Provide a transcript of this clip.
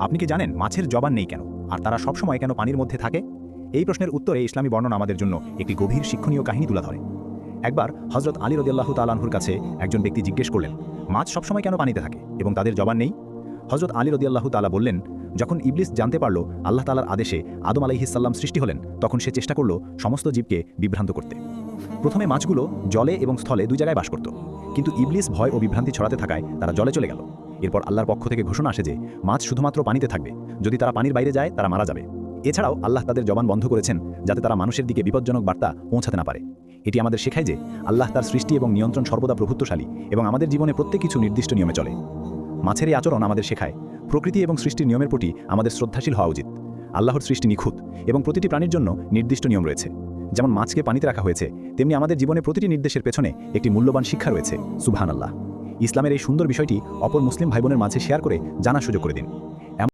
আপনি কি জানেন মাছের জবান নেই কেন, আর তারা সবসময় কেন পানির মধ্যে থাকে? এই প্রশ্নের উত্তরে ইসলামী বর্ণনা আমাদের জন্য একটি গভীর শিক্ষণীয় কাহিনী তুলে ধরে। একবার হজরত আলী রাদিয়াল্লাহু তাআলা আনহুর কাছে একজন ব্যক্তি জিজ্ঞেস করলেন, মাছ সবসময় কেন পানিতে থাকে এবং তাদের জবান নেই? হজরত আলী রাদিয়াল্লাহু তাআলা বললেন, যখন ইবলিস জানতে পারল আল্লাহ তাআলার আদেশে আদম আলাইহিস সালাম সৃষ্টি হলেন, তখন সে চেষ্টা করল সমস্ত জীবকে বিভ্রান্ত করতে। প্রথমে মাছগুলো জলে এবং স্থলে দুই জায়গায় বাস করত, কিন্তু ইবলিস ভয় ও বিভ্রান্তি ছড়াতে থাকায় তারা জলে চলে গেল। এরপর আল্লাহর পক্ষ থেকে ঘোষণা আসে যে মাছ শুধুমাত্র পানিতে থাকবে, যদি তারা পানির বাইরে যায় তারা মারা যাবে। এছাড়াও আল্লাহ তাদের জবান বন্ধ করেছেন যাতে তারা মানুষের দিকে বিপজ্জনক বার্তা পৌঁছাতে না পারে। এটি আমাদের শেখায় যে আল্লাহ তার সৃষ্টি এবং নিয়ন্ত্রণ সর্বদা প্রভুত্বশালী এবং আমাদের জীবনে প্রত্যেক কিছু নির্দিষ্ট নিয়মে চলে। মাছের এই আচরণ আমাদের শেখায় প্রকৃতি এবং সৃষ্টির নিয়মের প্রতি আমাদের শ্রদ্ধাশীল হওয়া উচিত। আল্লাহর সৃষ্টি নিখুঁত এবং প্রতিটি প্রাণীর জন্য নির্দিষ্ট নিয়ম রয়েছে। যেমন মাছকে পানিতে রাখা হয়েছে, তেমনি আমাদের জীবনে প্রতিটি নির্দেশের পেছনে একটি মূল্যবান শিক্ষা রয়েছে। সুবহানাল্লাহ। ইসলামের এই সুন্দর বিষয়টি অপর মুসলিম ভাইবোনের মাঝে শেয়ার করে জানার সুযোগ করে দিন।